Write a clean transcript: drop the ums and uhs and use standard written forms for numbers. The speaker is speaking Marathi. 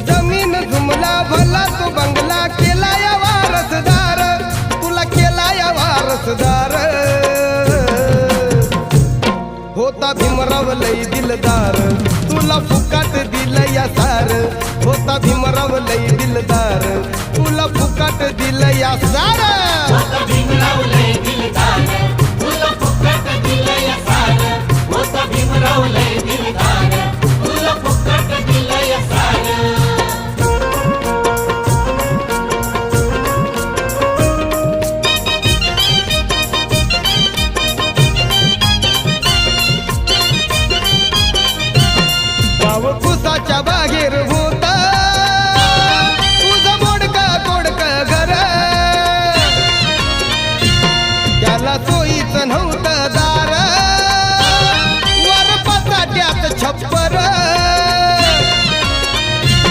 जमीन झुमला भला तो बंगला केला या वारसदार, तुला केला या वारसदार। होता भीमराव लई दिलदार, तुला फुकाट दिलं या सार। होता भीमराव लई दिलदार, तुला फुकाट दिलं या सार।